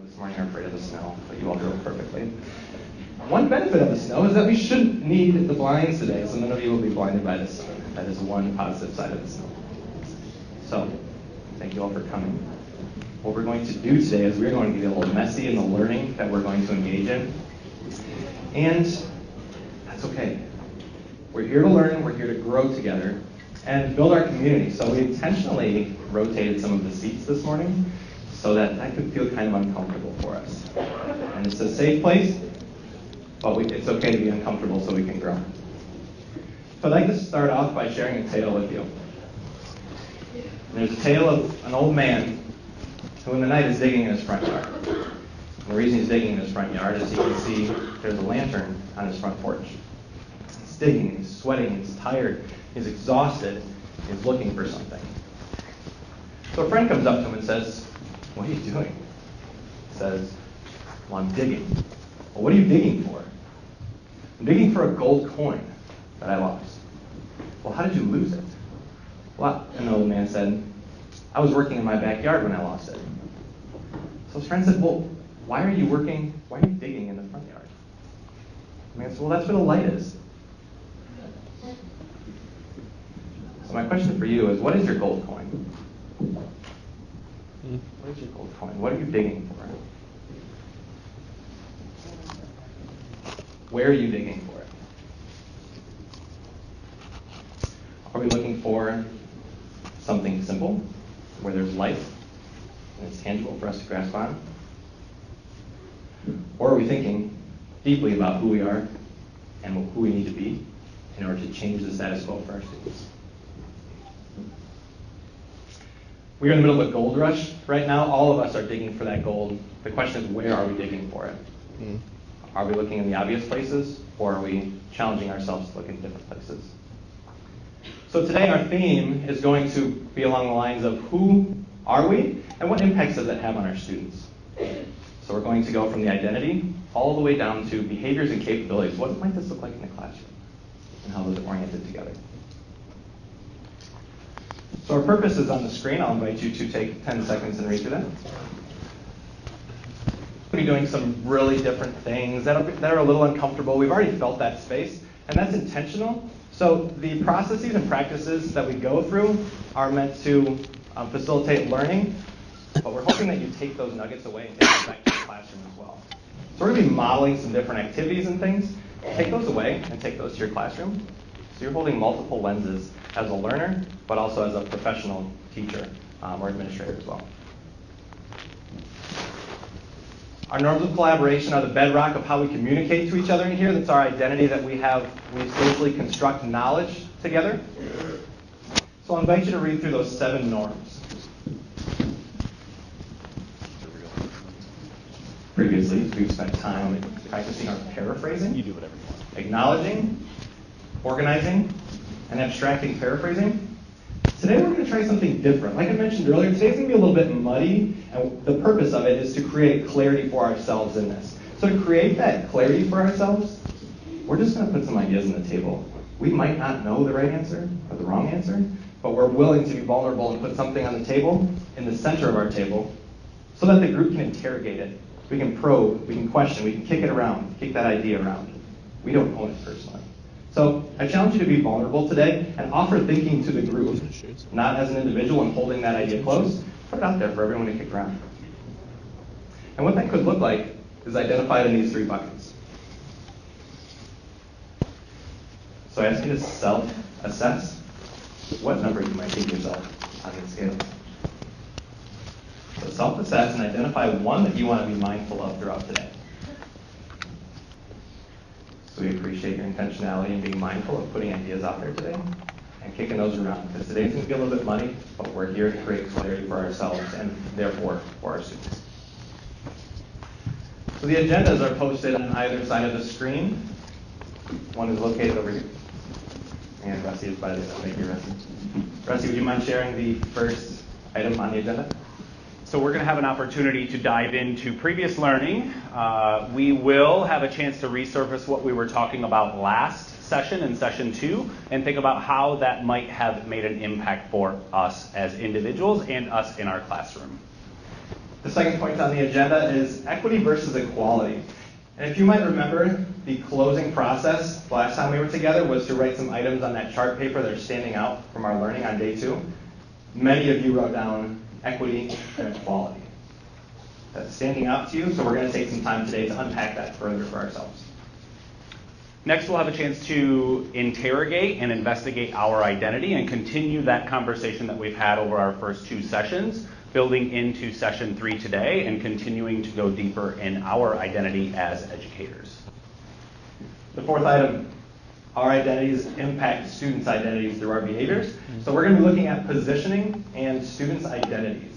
this morning are afraid of the snow, but you all do it perfectly. One benefit of the snow is that we shouldn't need the blinds today, so none of you will be blinded by the sun. That is one positive side of the snow. So, thank you all for coming. What we're going to do today is we're going to get a little messy in the learning that we're going to engage in. And that's okay. We're here to learn, we're here to grow together, and build our community. So we intentionally rotated some of the seats this morning so that could feel kind of uncomfortable for us. And it's a safe place, but it's okay to be uncomfortable so we can grow. So I'd like to start off by sharing a tale with you. And there's a tale of an old man who in the night is digging in his front yard. And the reason he's digging in his front yard is you can see there's a lantern on his front porch. He's digging, he's sweating, he's tired, he's exhausted, he's looking for something. So a friend comes up to him and says, "What are you doing?" He says, "Well, I'm digging." "Well, what are you digging for?" "I'm digging for a gold coin that I lost." "Well, how did you lose it?" "Well," and the old man said, "I was working in my backyard when I lost it." So his friend said, "Well, why are you digging in the front yard?" The man said, "Well, that's where the light is." So my question for you is, what is your gold coin? What is your gold coin? What are you digging for? Where are you digging for it? Are we looking for something simple, where there's light, and it's tangible for us to grasp on? Or are we thinking deeply about who we are and who we need to be in order to change the status quo for our students? We're in the middle of a gold rush right now. All of us are digging for that gold. The question is, where are we digging for it? Are we looking in the obvious places, or are we challenging ourselves to look in different places? So today our theme is going to be along the lines of who are we, and what impacts does that have on our students? So we're going to go from the identity all the way down to behaviors and capabilities. What might this look like in the classroom? And how those are oriented together. So our purpose is on the screen. I'll invite you to take 10 seconds and read through that. We'll be doing some really different things that are a little uncomfortable. We've already felt that space, and that's intentional. So the processes and practices that we go through are meant to facilitate learning, but we're hoping that you take those nuggets away and take them back to the classroom as well. So we're going to be modeling some different activities and things. Take those away and take those to your classroom. So you're holding multiple lenses as a learner, but also as a professional teacher or administrator as well. Our norms of collaboration are the bedrock of how we communicate to each other in here. That's our identity that we socially construct knowledge together. So I'll invite you to read through those 7 norms. Previously, we've spent time practicing our paraphrasing. You do whatever you want. Acknowledging, organizing, and abstracting paraphrasing. Today we're going to try something different. Like I mentioned earlier, today's going to be a little bit muddy, and the purpose of it is to create clarity for ourselves in this. So to create that clarity for ourselves, we're just going to put some ideas on the table. We might not know the right answer or the wrong answer, but we're willing to be vulnerable and put something on the table, in the center of our table, so that the group can interrogate it. We can probe, we can question, we can kick it around, kick that idea around. We don't own it personally. So I challenge you to be vulnerable today and offer thinking to the group, not as an individual and holding that idea close. Put it out there for everyone to kick around. And what that could look like is identified in these 3 buckets. So I ask you to self-assess what number you might give yourself on this scale. So self-assess and identify one that you want to be mindful of throughout today. So we appreciate your intentionality and being mindful of putting ideas out there today and kicking those around. Because today's going to be a little bit muddy, but we're here to create clarity for ourselves and therefore for our students. So the agendas are posted on either side of the screen. One is located over here. And Rusty is by the side. Thank you, Rusty. Rusty, would you mind sharing the first item on the agenda? So we're going to have an opportunity to dive into previous learning. We will have a chance to resurface what we were talking about last session in session 2 and think about how that might have made an impact for us as individuals and us in our classroom. The second point on the agenda is equity versus equality. And if you might remember, the closing process last time we were together was to write some items on that chart paper that are standing out from our learning on day 2. Many of you wrote down equity and equality. That's standing out to you, so we're going to take some time today to unpack that further for ourselves. Next, we'll have a chance to interrogate and investigate our identity and continue that conversation that we've had over our first 2 sessions, building into session 3 today and continuing to go deeper in our identity as educators. The fourth item, our identities impact students' identities through our behaviors. So we're going to be looking at positioning and students' identities.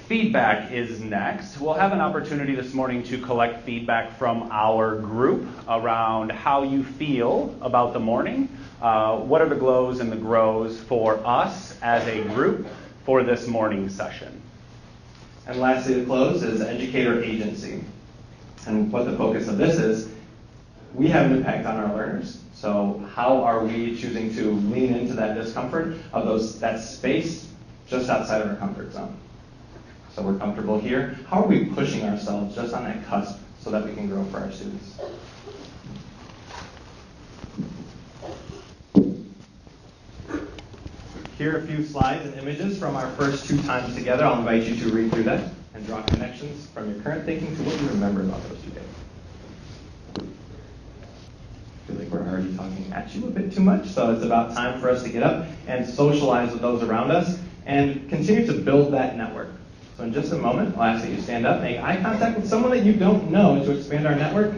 Feedback is next. We'll have an opportunity this morning to collect feedback from our group around how you feel about the morning. What are the glows and the grows for us as a group for this morning session? And lastly, to close is educator agency. And what the focus of this is, we have an impact on our learners. So how are we choosing to lean into that discomfort of that space just outside of our comfort zone? So we're comfortable here. How are we pushing ourselves just on that cusp so that we can grow for our students? Here are a few slides and images from our first 2 times together. I'll invite you to read through that and draw connections from your current thinking to what you remember about those 2 days. I feel like we're already talking at you a bit too much, so it's about time for us to get up and socialize with those around us and continue to build that network. So in just a moment, I'll ask that you stand up, make eye contact with someone that you don't know to expand our network.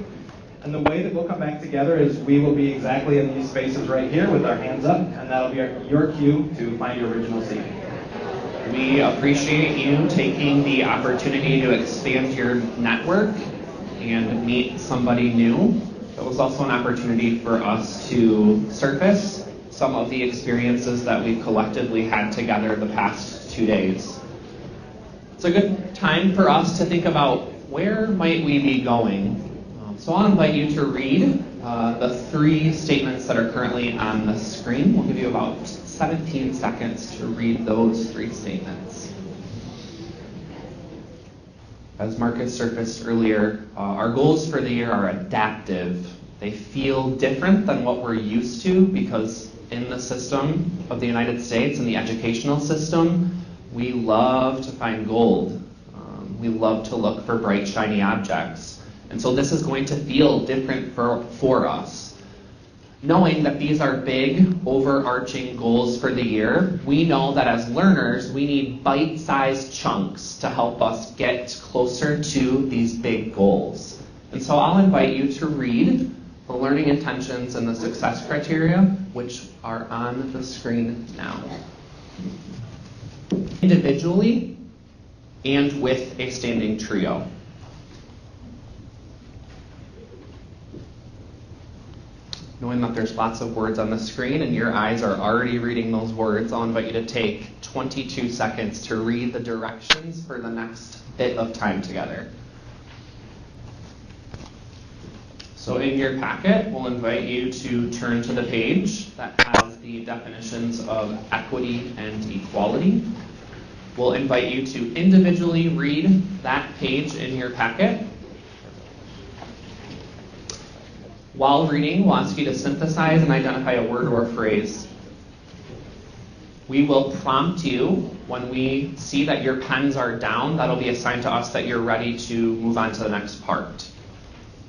And the way that we'll come back together is we will be exactly in these spaces right here with our hands up, and that'll be your cue to find your original seat. We appreciate you taking the opportunity to expand your network and meet somebody new. It was also an opportunity for us to surface some of the experiences that we've collectively had together the past 2 days. It's a good time for us to think about where might we be going. So I'll invite you to read the 3 statements that are currently on the screen. We'll give you about 17 seconds to read those 3 statements. As Marcus surfaced earlier, our goals for the year are adaptive. They feel different than what we're used to because in the system of the United States, in the educational system, we love to find gold. We love to look for bright, shiny objects. And so this is going to feel different for us. Knowing that these are big, overarching goals for the year, we know that as learners, we need bite-sized chunks to help us get closer to these big goals. And so I'll invite you to read the learning intentions and the success criteria, which are on the screen now. Individually and with a standing trio. Knowing that there's lots of words on the screen and your eyes are already reading those words, I'll invite you to take 22 seconds to read the directions for the next bit of time together. So in your packet, we'll invite you to turn to the page that has the definitions of equity and equality. We'll invite you to individually read that page in your packet. While reading, we'll ask you to synthesize and identify a word or phrase. We will prompt you when we see that your pens are down. That'll be a sign to us that you're ready to move on to the next part.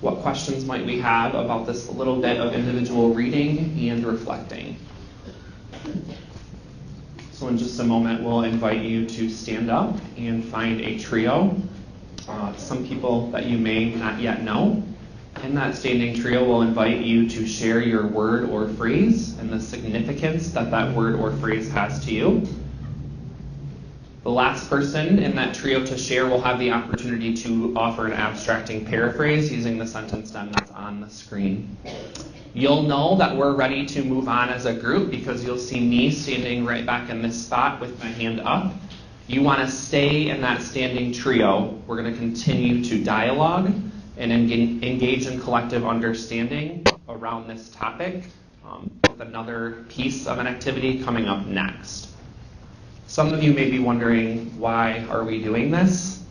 What questions might we have about this little bit of individual reading and reflecting? So in just a moment, we'll invite you to stand up and find a trio. Some people that you may not yet know. In that standing trio, we'll invite you to share your word or phrase and the significance that that word or phrase has to you. The last person in that trio to share will have the opportunity to offer an abstracting paraphrase using the sentence stem that's on the screen. You'll know that we're ready to move on as a group because you'll see me standing right back in this spot with my hand up. You want to stay in that standing trio. We're going to continue to dialogue and engage in collective understanding around this topic with another piece of an activity coming up next. Some of you may be wondering, why are we doing this?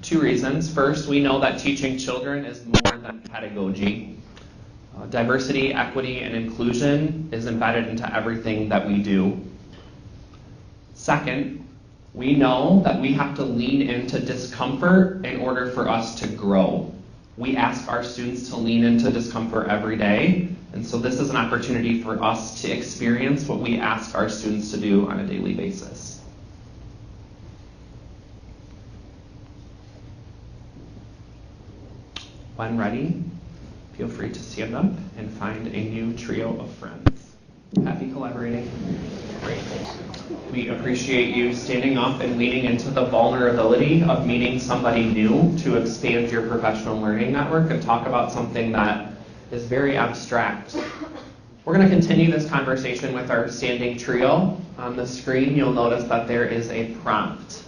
Two reasons. First, we know that teaching children is more than pedagogy. Diversity, equity, and inclusion is embedded into everything that we do. Second, we know that we have to lean into discomfort in order for us to grow. We ask our students to lean into discomfort every day, and so this is an opportunity for us to experience what we ask our students to do on a daily basis. When ready, feel free to stand up and find a new trio of friends. Happy collaborating. Great. We appreciate you standing up and leaning into the vulnerability of meeting somebody new to expand your professional learning network and talk about something that is very abstract. We're going to continue this conversation with our standing trio. On the screen, you'll notice that there is a prompt.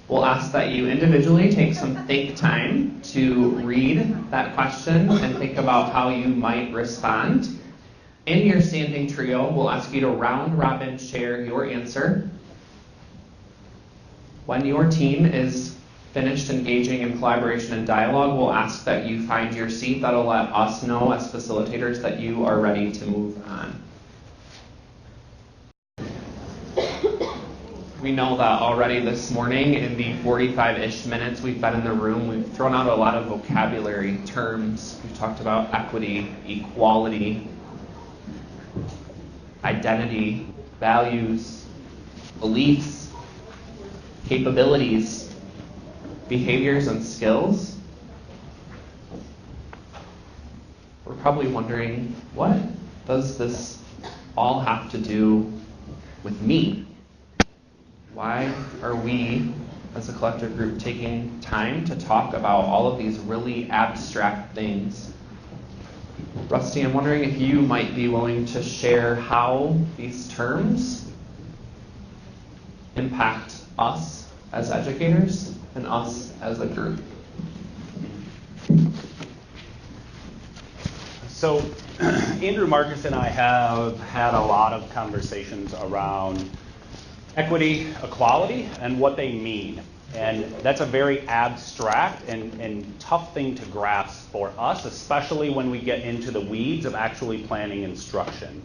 We'll ask that you individually take some think time to read that question and think about how you might respond. In your standing trio, we'll ask you to round robin share your answer. When your team is finished engaging in collaboration and dialogue, we'll ask that you find your seat. That'll let us know as facilitators that you are ready to move on. We know that already this morning, in the 45-ish minutes we've been in the room, we've thrown out a lot of vocabulary terms. We've talked about equity, equality, identity, values, beliefs, capabilities, behaviors, and skills. We're probably wondering, what does this all have to do with me? Why are we, as a collective group, taking time to talk about all of these really abstract things? Rusty, I'm wondering if you might be willing to share how these terms impact us as educators and us as a group. So Andrew, Marcus, and I have had a lot of conversations around equity, equality, and what they mean. And that's a very abstract and tough thing to grasp for us, especially when we get into the weeds of actually planning instruction.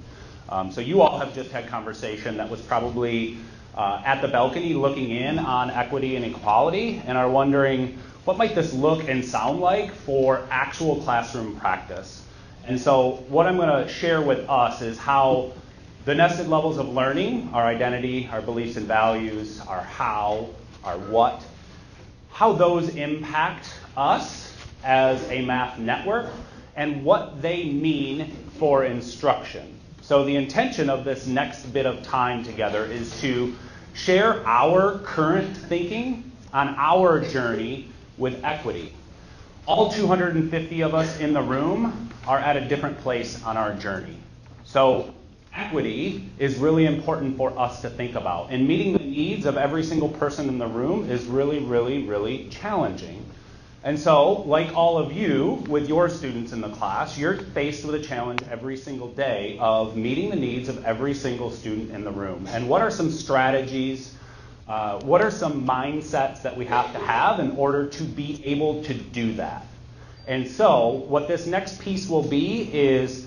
So you all have just had conversation that was probably at the balcony looking in on equity and equality and are wondering, what might this look and sound like for actual classroom practice? And so what I'm going to share with us is how the nested levels of learning, our identity, our beliefs and values, our how, our what, how those impact us as a math network, and what they mean for instruction. So the intention of this next bit of time together is to share our current thinking on our journey with equity. All 250 of us in the room are at a different place on our journey. So equity is really important for us to think about. And meeting the needs of every single person in the room is really, really, really challenging. And so, like all of you, with your students in the class, you're faced with a challenge every single day of meeting the needs of every single student in the room. And what are some strategies, what are some mindsets that we have to have in order to be able to do that? And so, what this next piece will be is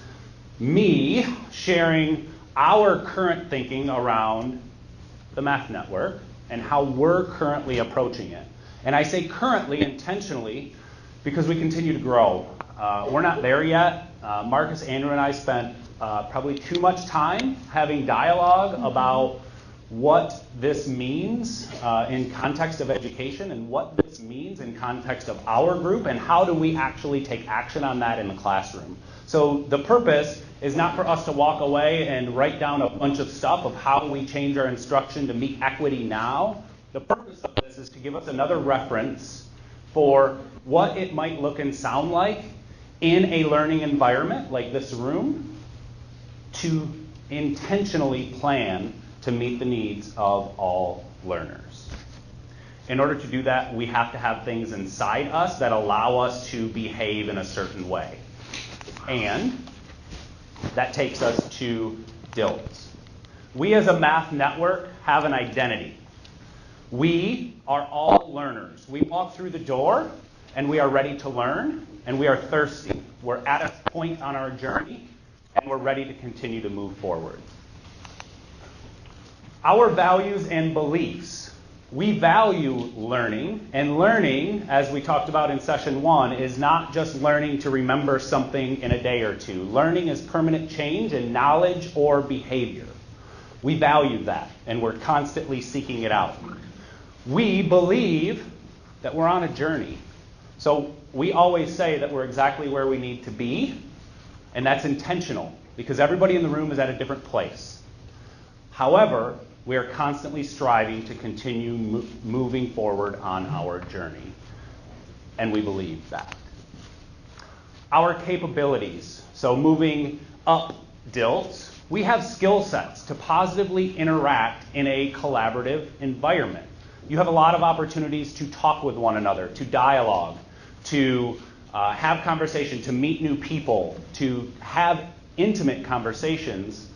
me sharing our current thinking around the math network and how we're currently approaching it. And I say currently intentionally because we continue to grow. We're not there yet. Marcus, Andrew, and I spent probably too much time having dialogue about what this means in context of education and what this means in context of our group and how do we actually take action on that in the classroom. So the purpose is not for us to walk away and write down a bunch of stuff of how we change our instruction to meet equity now. The purpose of this is to give us another reference for what it might look and sound like in a learning environment like this room to intentionally plan to meet the needs of all learners. In order to do that, we have to have things inside us that allow us to behave in a certain way. And that takes us to Dilts. We as a math network have an identity. We are all learners. We walk through the door and we are ready to learn and we are thirsty. We're at a point on our journey and we're ready to continue to move forward. Our values and beliefs. We value learning, and learning, as we talked about in session 1, is not just learning to remember something in a day or two. Learning is permanent change in knowledge or behavior. We value that, and we're constantly seeking it out. We believe that we're on a journey. So we always say that we're exactly where we need to be, and that's intentional, because everybody in the room is at a different place. However, we are constantly striving to continue moving forward on our journey, and we believe that. Our capabilities, so moving up Dilts, we have skill sets to positively interact in a collaborative environment. You have a lot of opportunities to talk with one another, to dialogue, to have conversation, to meet new people, to have intimate conversations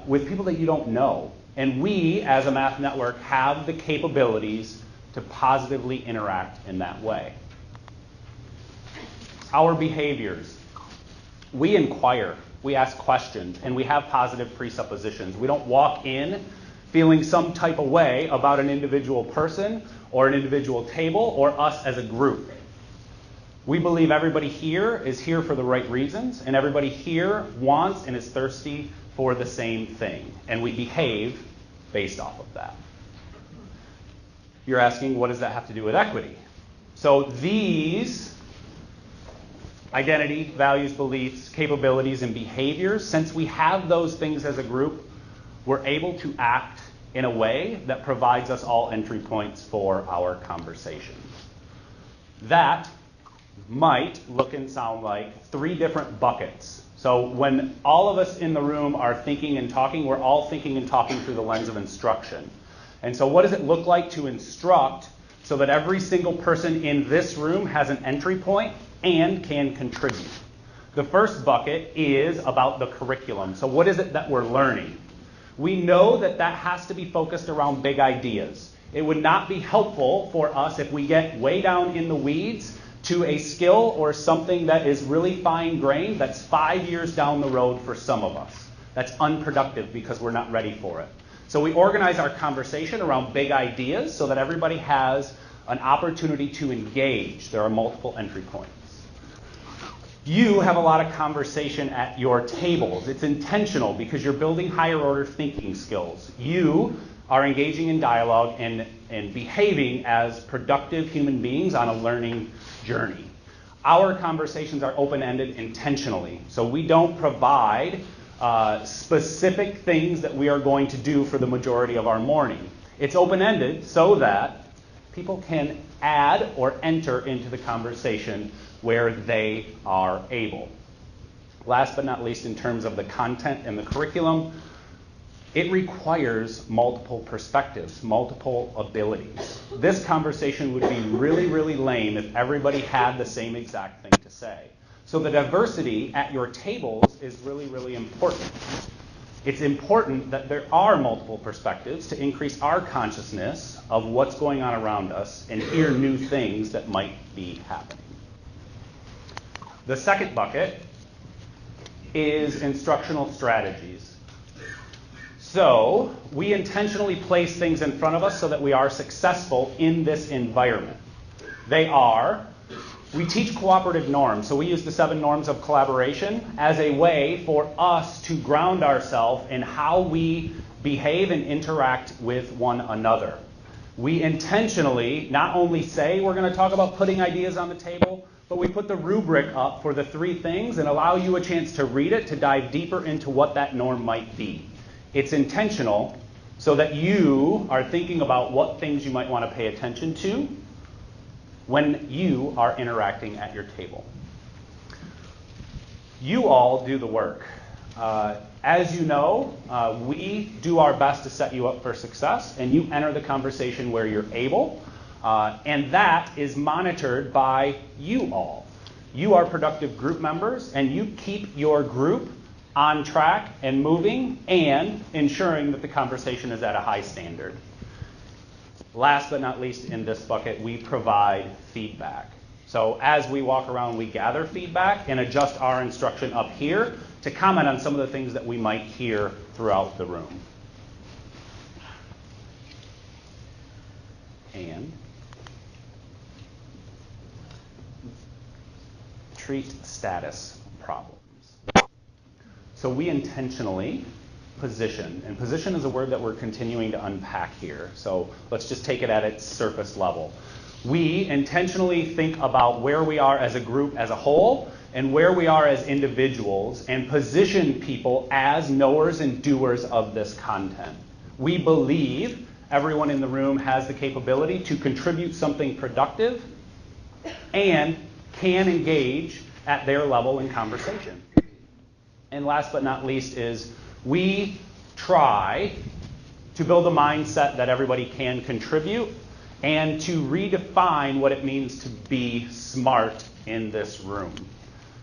with people that you don't know. And we, as a math network, have the capabilities to positively interact in that way. Our behaviors. We inquire, we ask questions, and we have positive presuppositions. We don't walk in feeling some type of way about an individual person or an individual table or us as a group. We believe everybody here is here for the right reasons, and everybody here wants and is thirsty for the same thing, and we behave based off of that. You're asking, what does that have to do with equity? So these identity, values, beliefs, capabilities, and behaviors, since we have those things as a group, we're able to act in a way that provides us all entry points for our conversation. That might look and sound like 3 different buckets. So when all of us in the room are thinking and talking, we're all thinking and talking through the lens of instruction. And so what does it look like to instruct so that every single person in this room has an entry point and can contribute? The first bucket is about the curriculum. So what is it that we're learning? We know that that has to be focused around big ideas. It would not be helpful for us if we get way down in the weeds to a skill or something that is really fine-grained that's 5 years down the road for some of us. That's unproductive because we're not ready for it. So we organize our conversation around big ideas so that everybody has an opportunity to engage. There are multiple entry points. You have a lot of conversation at your tables. It's intentional because you're building higher order thinking skills. You are engaging in dialogue and behaving as productive human beings on a learning journey. Our conversations are open-ended intentionally. So we don't provide specific things that we are going to do for the majority of our morning. It's open-ended so that people can add or enter into the conversation where they are able. Last but not least, in terms of the content and the curriculum, it requires multiple perspectives, multiple abilities. This conversation would be really, really lame if everybody had the same exact thing to say. So the diversity at your tables is really, really important. It's important that there are multiple perspectives to increase our consciousness of what's going on around us and hear new things that might be happening. The second bucket is instructional strategies. So we intentionally place things in front of us so that we are successful in this environment. They are, we teach cooperative norms. So we use the 7 norms of collaboration as a way for us to ground ourselves in how we behave and interact with one another. We intentionally not only say we're going to talk about putting ideas on the table, but we put the rubric up for the 3 things and allow you a chance to read it, to dive deeper into what that norm might be. It's intentional so that you are thinking about what things you might want to pay attention to when you are interacting at your table. You all do the work. As you know, we do our best to set you up for success, and you enter the conversation where you're able, and that is monitored by you all. You are productive group members, and you keep your group on track and moving, and ensuring that the conversation is at a high standard. Last but not least, in this bucket, we provide feedback. So as we walk around, we gather feedback and adjust our instruction up here to comment on some of the things that we might hear throughout the room. And treat status problems. So we intentionally position, and position is a word that we're continuing to unpack here. So let's just take it at its surface level. We intentionally think about where we are as a group as a whole and where we are as individuals and position people as knowers and doers of this content. We believe everyone in the room has the capability to contribute something productive and can engage at their level in conversation. And last but not least is we try to build a mindset that everybody can contribute and to redefine what it means to be smart in this room.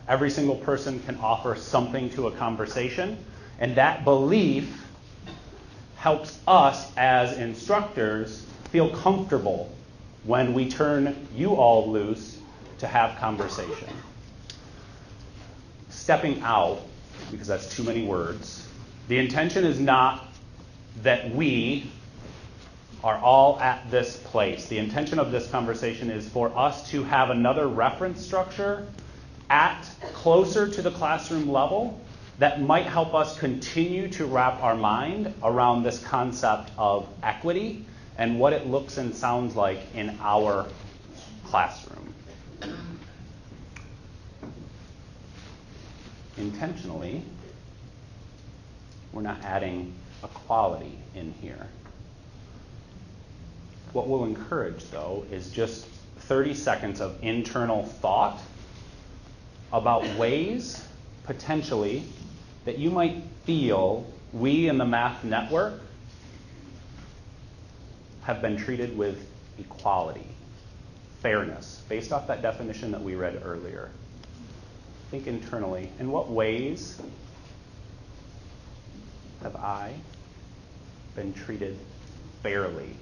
Every single person can offer something to a conversation, and that belief helps us as instructors feel comfortable when we turn you all loose to have conversation. Stepping out, because that's too many words, the intention is not that we are all at this place. The intention of this conversation is for us to have another reference structure at closer to the classroom level that might help us continue to wrap our mind around this concept of equity and what it looks and sounds like in our classroom. Intentionally, we're not adding equality in here. What we'll encourage, though, is just 30 seconds of internal thought about ways, potentially, that you might feel we in the Math Network have been treated with equality, fairness, based off that definition that we read earlier. Think internally, in what ways have I been treated fairly?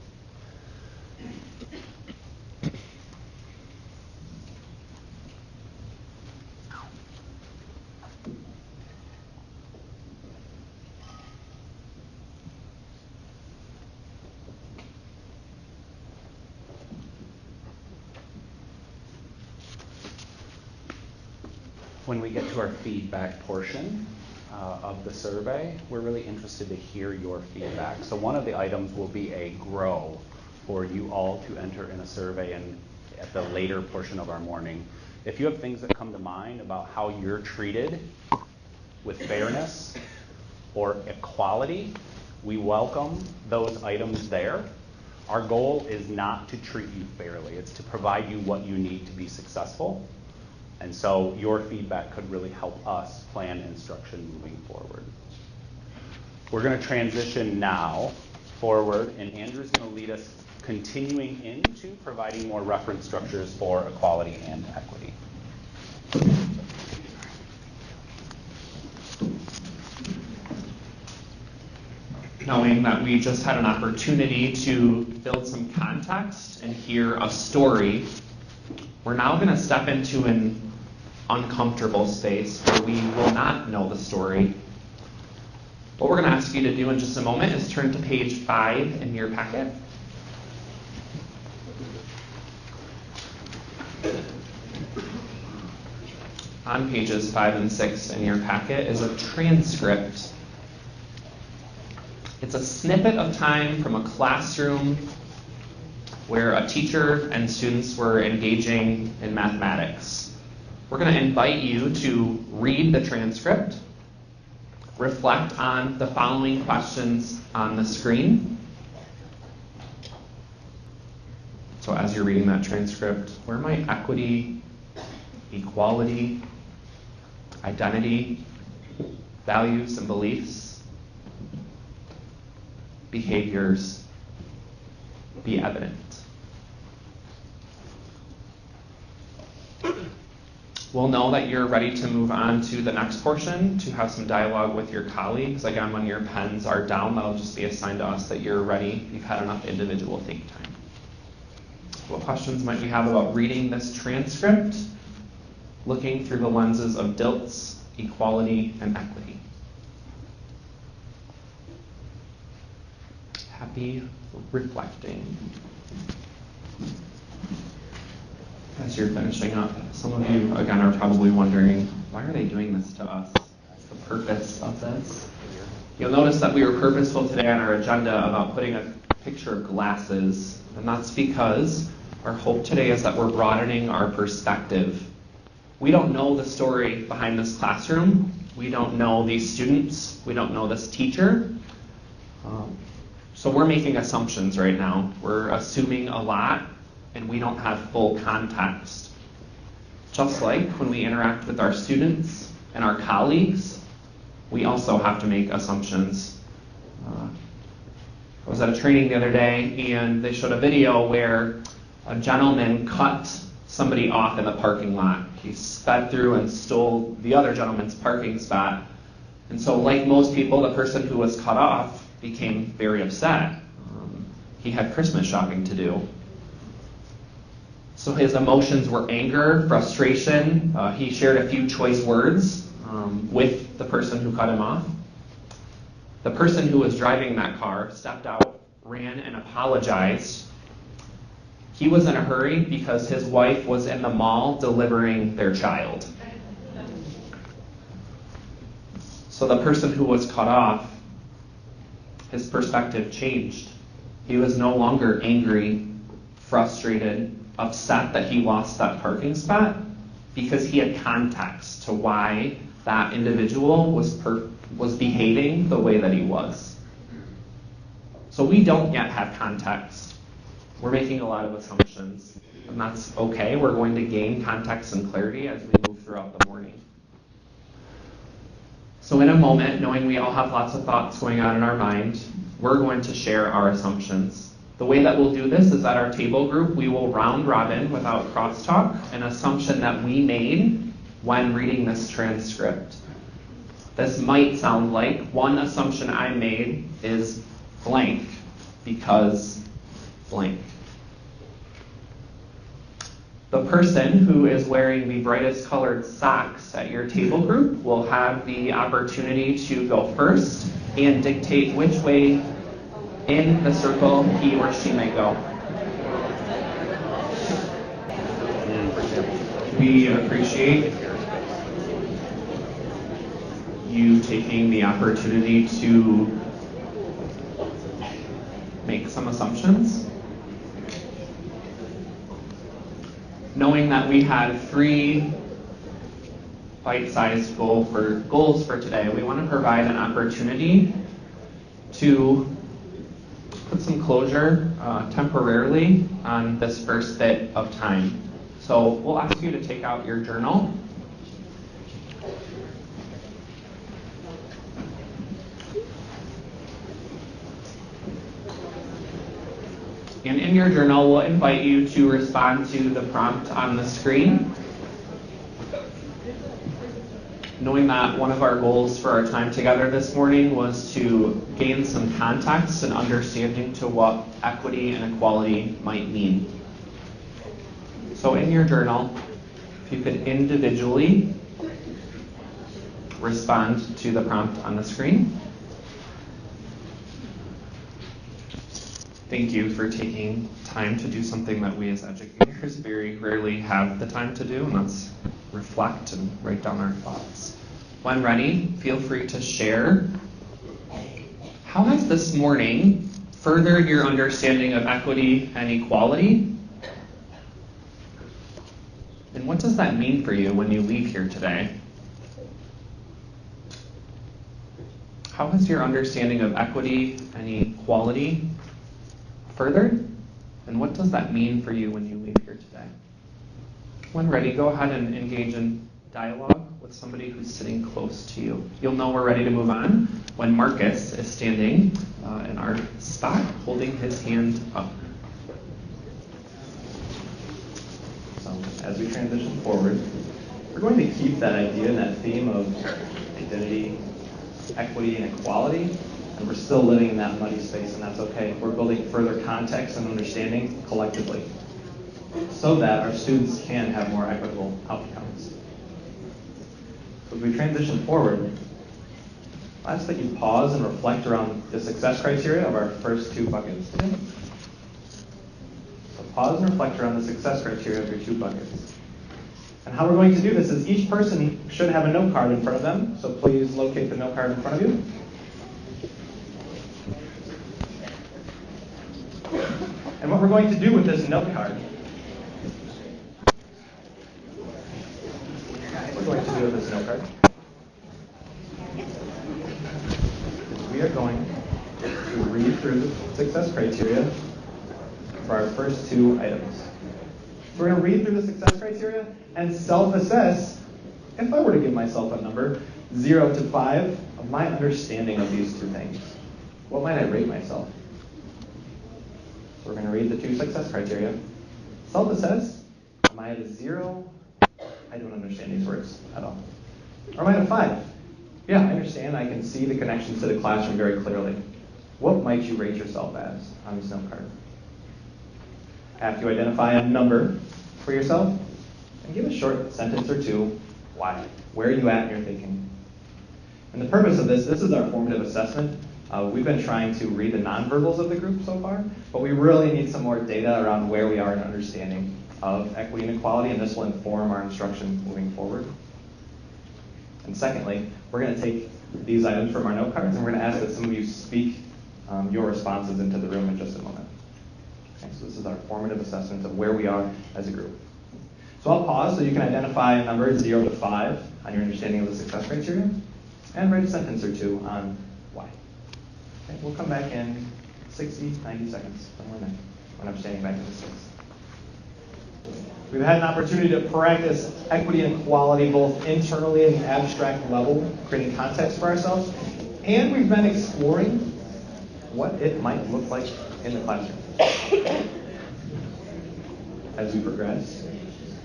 When we get to our feedback portion of the survey, we're really interested to hear your feedback. So one of the items will be a grow for you all to enter in a survey and at the later portion of our morning. If you have things that come to mind about how you're treated with fairness or equality, we welcome those items there. Our goal is not to treat you fairly. It's to provide you what you need to be successful. And so your feedback could really help us plan instruction moving forward. We're going to transition now forward, and Andrew's going to lead us continuing into providing more reference structures for equality and equity. Knowing that we just had an opportunity to build some context and hear a story, we're now going to step into an uncomfortable space where we will not know the story. What we're going to ask you to do in just a moment is turn to page 5 in your packet. On pages 5 and 6 in your packet is a transcript. It's a snippet of time from a classroom where a teacher and students were engaging in mathematics. We're going to invite you to read the transcript, reflect on the following questions on the screen. So as you're reading that transcript, where might equity, equality, identity, values and beliefs, behaviors be evident? We'll know that you're ready to move on to the next portion, to have some dialogue with your colleagues. Again, when your pens are down, that'll just be a sign to us that you're ready. You've had enough individual think time. What questions might we have about reading this transcript, looking through the lenses of Dilts, equality, and equity? Happy reflecting. As you're finishing up, some of you, again, are probably wondering, why are they doing this to us? What's the purpose of this? You'll notice that we were purposeful today on our agenda about putting a picture of glasses, and that's because our hope today is that we're broadening our perspective. We don't know the story behind this classroom. We don't know these students. We don't know this teacher. So we're making assumptions right now. We're assuming a lot, and we don't have full context. Just like when we interact with our students and our colleagues, we also have to make assumptions. I was at a training the other day, and they showed a video where a gentleman cut somebody off in the parking lot. He sped through and stole the other gentleman's parking spot. And so, like most people, the person who was cut off became very upset. He had Christmas shopping to do. So his emotions were anger, frustration. He shared a few choice words with the person who cut him off. The person who was driving that car stepped out, ran, and apologized. He was in a hurry because his wife was in the mall delivering their child. So the person who was cut off, his perspective changed. He was no longer angry, frustrated, upset that he lost that parking spot, because he had context to why that individual was behaving the way that he was. So we don't yet have context. We're making a lot of assumptions, and that's okay. We're going to gain context and clarity as we move throughout the morning. So in a moment, knowing we all have lots of thoughts going on in our mind, we're going to share our assumptions. The way that we'll do this is at our table group, we will round robin without crosstalk an assumption that we made when reading this transcript. This might sound like one assumption I made is blank because blank. The person who is wearing the brightest colored socks at your table group will have the opportunity to go first and dictate which way in the circle he or she may go. We appreciate you taking the opportunity to make some assumptions. Knowing that we had 3 bite-sized goals for today, we want to provide an opportunity to put some closure temporarily on this first bit of time. So we'll ask you to take out your journal. And in your journal, we'll invite you to respond to the prompt on the screen. Knowing that one of our goals for our time together this morning was to gain some context and understanding to what equity and equality might mean. So in your journal, if you could individually respond to the prompt on the screen. Thank you for taking time to do something that we as educators very rarely have the time to do, and that's reflect and write down our thoughts. When ready, feel free to share. How has this morning furthered your understanding of equity and equality? And what does that mean for you when you leave here today? How has your understanding of equity and equality furthered? And what does that mean for you when you leave here today? When ready, go ahead and engage in dialogue with somebody who's sitting close to you. You'll know we're ready to move on when Marcus is standing in our spot, holding his hand up. So as we transition forward, we're going to keep that idea and that theme of identity, equity, and equality, and we're still living in that muddy space, and that's okay. We're building further context and understanding collectively so that our students can have more equitable outcomes. So as we transition forward, I ask that you pause and reflect around the success criteria of our first two buckets today. So pause and reflect around the success criteria of your two buckets. And how we're going to do this is each person should have a note card in front of them, so please locate the note card in front of you. And what we're going to do with this note card, we are going to read through the success criteria for our first two items. So we're going to read through the success criteria and self-assess, if I were to give myself a number, 0 to 5, of my understanding of these two things. What might I rate myself? So we're going to read the two success criteria. Self-assess, am I at a 0? I don't understand these words at all. Or am I at a 5? Yeah, I understand. I can see the connections to the classroom very clearly. What might you rate yourself as on this note card? After you identify a number for yourself, and give a short sentence or two. Why? Where are you at in your thinking? And the purpose of this is our formative assessment. We've been trying to read the nonverbals of the group so far, but we really need some more data around where we are in understanding of equity and equality, and this will inform our instruction moving forward. And secondly, we're going to take these items from our note cards, and we're going to ask that some of you speak your responses into the room in just a moment. Okay, so this is our formative assessment of where we are as a group. So I'll pause so you can identify a number 0 to 5 on your understanding of the success criteria, and write a sentence or two on why. Okay, we'll come back in 60, 90 seconds, somewhere in there, when I'm standing back in the space. We've had an opportunity to practice equity and equality both internally and at the abstract level, creating context for ourselves, and we've been exploring what it might look like in the classroom. As we progress,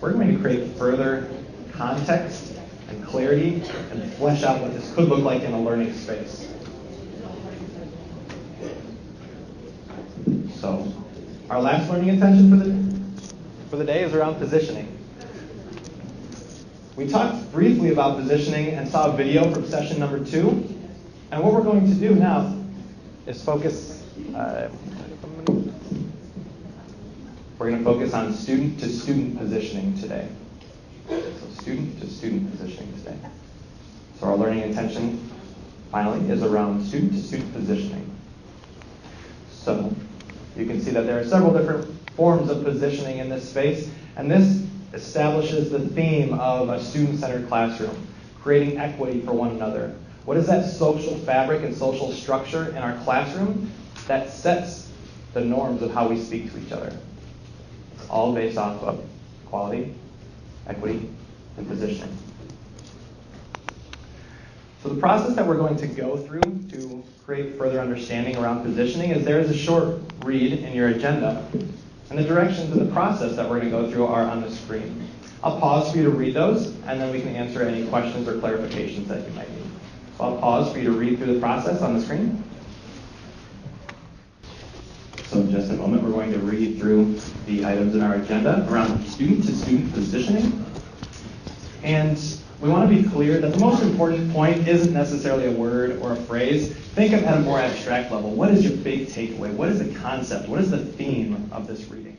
we're going to create further context and clarity and flesh out what this could look like in a learning space. So, our last learning intention for the day is around positioning. We talked briefly about positioning and saw a video from session number 2. And what we're going to do now is focus. We're going to focus on student-to-student positioning today. So student-to-student positioning today. So our learning intention, finally, is around student-to-student positioning. So you can see that there are several different forms of positioning in this space, and this establishes the theme of a student-centered classroom, creating equity for one another. What is that social fabric and social structure in our classroom that sets the norms of how we speak to each other? It's all based off of equality, equity, and positioning. So the process that we're going to go through to create further understanding around positioning is there is a short read in your agenda, and the directions in the process that we're going to go through are on the screen. I'll pause for you to read those, and then we can answer any questions or clarifications that you might need. So I'll pause for you to read through the process on the screen. So in just a moment, we're going to read through the items in our agenda around student-to-student positioning. And we want to be clear that the most important point isn't necessarily a word or a phrase. Think of it at a more abstract level. What is your big takeaway? What is the concept? What is the theme of this reading?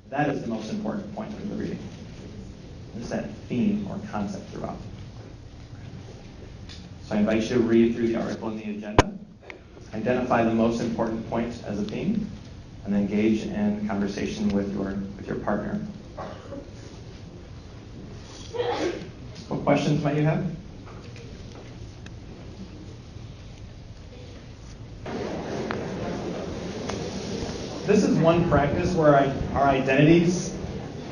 That is the most important point of the reading. What is that theme or concept throughout? So I invite you to read through the article in the agenda, identify the most important point as a theme, and then engage in conversation with your partner. What questions might you have? This is one practice where our identities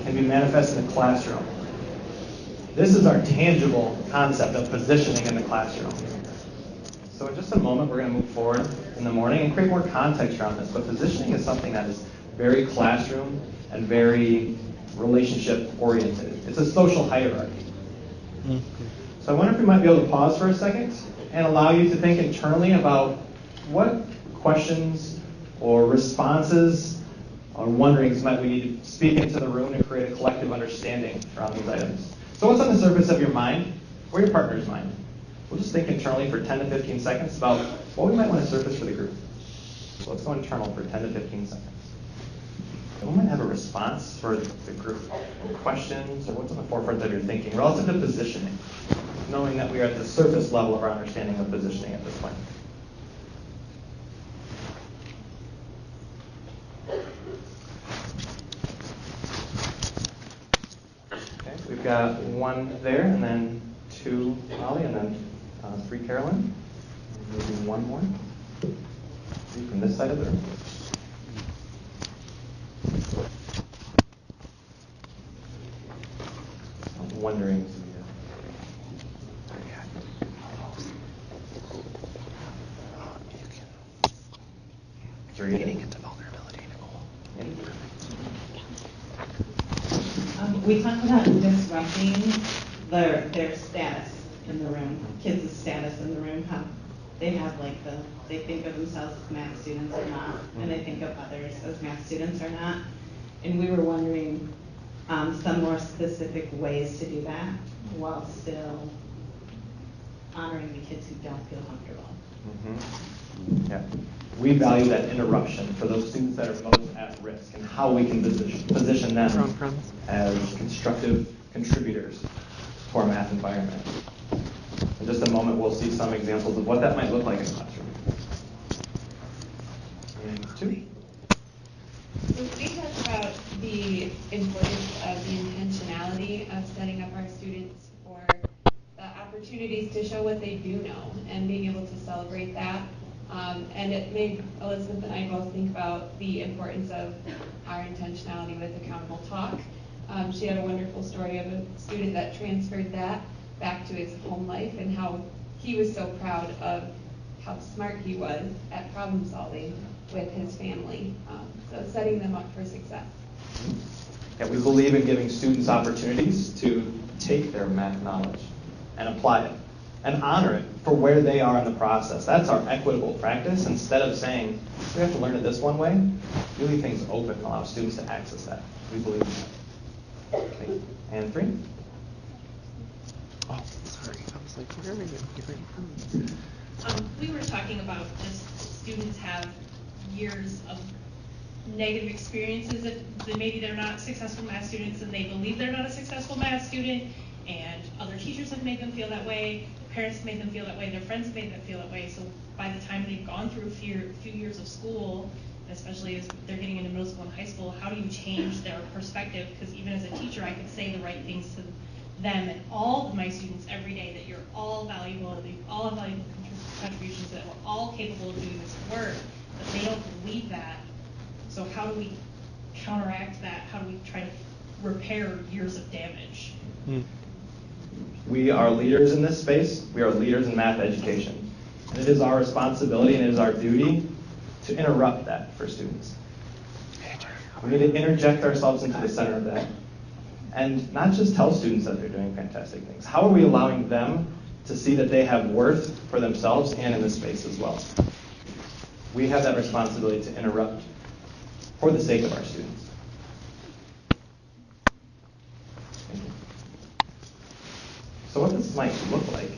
can be manifest in the classroom. This is our tangible concept of positioning in the classroom. So in just a moment, we're going to move forward in the morning and create more context around this. But positioning is something that is very classroom and very relationship oriented. It's a social hierarchy. So I wonder if we might be able to pause for a second and allow you to think internally about what questions or responses or wonderings might we need to speak into the room to create a collective understanding around these items. So what's on the surface of your mind or your partner's mind? We'll just think internally for 10 to 15 seconds about what we might want to surface for the group. So let's go internal for 10 to 15 seconds. We might have a response for the group, or questions, or what's on the forefront of your thinking relative to positioning, knowing that we are at the surface level of our understanding of positioning at this point. Okay, we've got one there, and then two Molly, and then three Carolyn. Maybe one more. Three from this side of the room. Wondering. You're getting into vulnerability, Nicole. We talked about disrupting their status in the room, kids' status in the room, how they have they think of themselves as math students or not, and they think of others as math students or not. And we were wondering some more specific ways to do that while still honoring the kids who don't feel comfortable. Mm-hmm. Yeah. We value that interruption for those students that are most at risk and how we can position them as constructive contributors to our math environment. In just a moment, we'll see some examples of what that might look like in a classroom. And two. So we talked about the importance of the intentionality of setting up our students for the opportunities to show what they do know and being able to celebrate that. And it made Elizabeth and I both think about the importance of our intentionality with accountable talk. She had a wonderful story of a student that transferred that back to his home life and how he was so proud of how smart he was at problem solving with his family. So setting them up for success. Yeah, we believe in giving students opportunities to take their math knowledge and apply it and honor it for where they are in the process. That's our equitable practice. Instead of saying, we have to learn it this one way, we leave things open and allow students to access that. We believe in that. Okay. And three. Oh, sorry. I was like, where are you? We were talking about just students have years of negative experiences that maybe they're not successful math students and they believe they're not a successful math student, and other teachers have made them feel that way, parents have made them feel that way, their friends have made them feel that way. So by the time they've gone through a few years of school, especially as they're getting into middle school and high school, how do you change their perspective? Because even as a teacher, I could say the right things to them and all of my students every day, that you're all valuable, that you all have valuable contributions, that we're all capable of doing this work, but they don't believe that. So how do we counteract that? How do we try to repair years of damage? We are leaders in this space. We are leaders in math education. And it is our responsibility and it is our duty to interrupt that for students. We need to interject ourselves into the center of that. And not just tell students that they're doing fantastic things. How are we allowing them to see that they have worth for themselves and in this space as well? We have that responsibility to interrupt for the sake of our students. So what this might look like,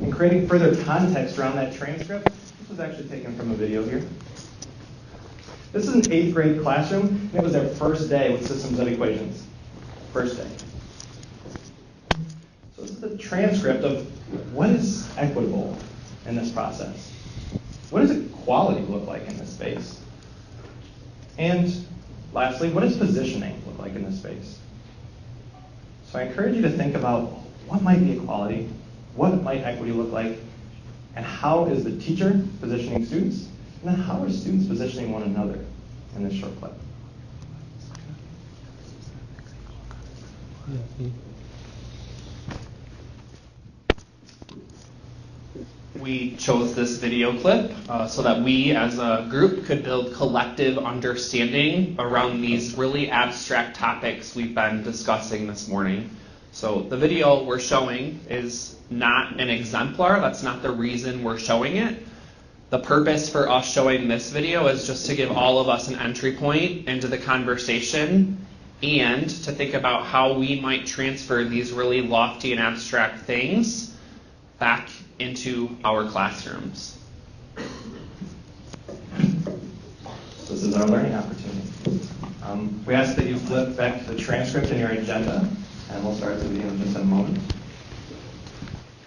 in creating further context around that transcript, this was actually taken from a video here. This is an 8th grade classroom, and it was their first day with systems of equations. First day. So this is the transcript of what is equitable in this process. What does equality look like in this space? And lastly, what does positioning look like in this space? So I encourage you to think about what might be equality, what might equity look like, and how is the teacher positioning students, and then how are students positioning one another in this short clip. We chose this video clip so that we as a group could build collective understanding around these really abstract topics we've been discussing this morning. So the video we're showing is not an exemplar. That's not the reason we're showing it. The purpose for us showing this video is just to give all of us an entry point into the conversation and to think about how we might transfer these really lofty and abstract things back into our classrooms. This is our learning opportunity. We ask that you flip back to the transcript in your agenda, and we'll start the video in just a moment.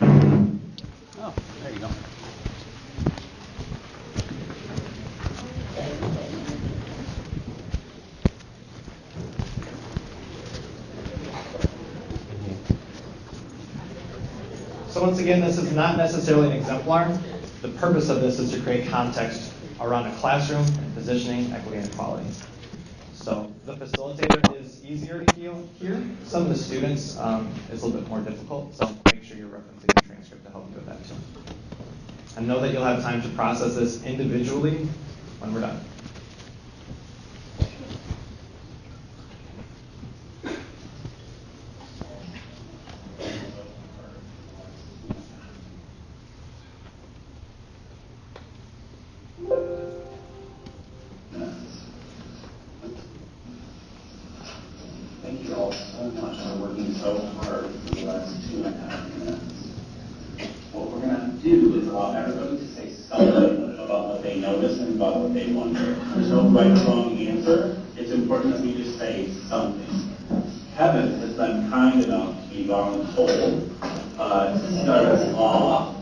Oh, there you go. So once again, this is not necessarily an exemplar. The purpose of this is to create context around a classroom and positioning, equity, and equality. So the facilitator is easier to hear. Some of the students is a little bit more difficult, so make sure you're referencing the transcript to help you with that too. And know that you'll have time to process this individually when we're done. Thank you all so much for working so hard for the last 2.5 minutes. What we're going to do is allow everybody to say something about what they notice and about what they wonder. There's no right or wrong answer. It's important that we just say something. Kevin has been kind enough to be voluntold to start us off.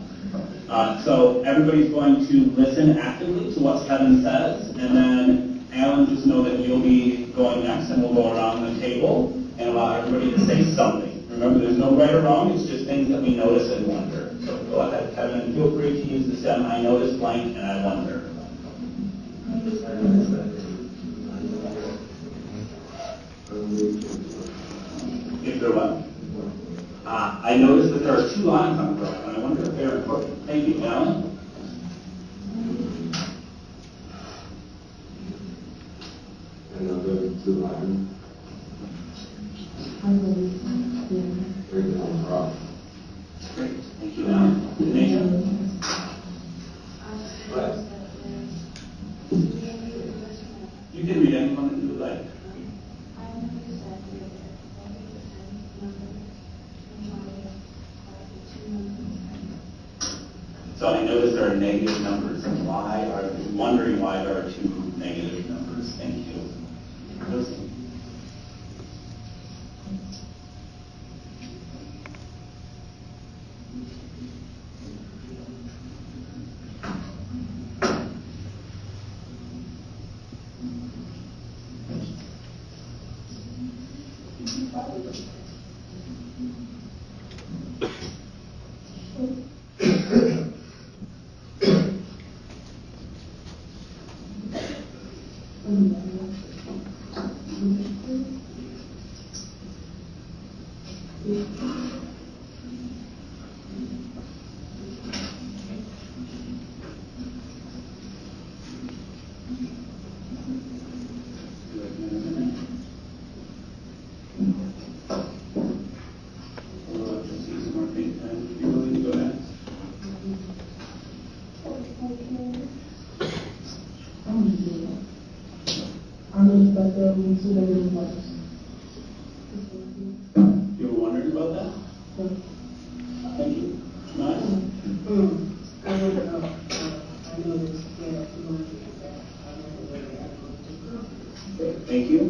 So everybody's going to listen actively to what Kevin says, and then Alan, just know that you'll be going next, and we'll go around the table and allow everybody to say something. Remember, there's no right or wrong, it's just things that we notice and wonder. So go ahead, Kevin, and feel free to use the stem, I notice, blank, and I wonder. If there what? I noticed that there are 2 lines on the book, and I wonder if they're important. Thank you, Alan. Another 2 lines. Great. Thank you, Alan. Deja? You can read anyone that you would like. So I noticed there are negative numbers, and wondering why there are 2 negative numbers. Thank you. Lucy? You were wondering about that? Thank you. Nice. Thank you.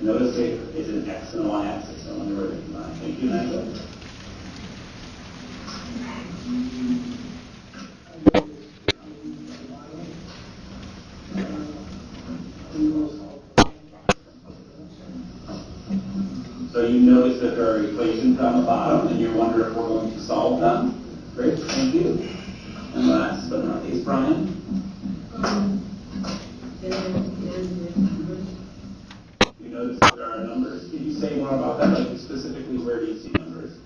Notice it's an X and a Y axis, so on the right line. Thank you, Nigel. So you notice that there are equations on the bottom, and you wonder if we're going to solve them. Great, thank you. And last but not least, Brian. You notice that there are numbers. Can you say more about that? Like specifically, where do you see numbers?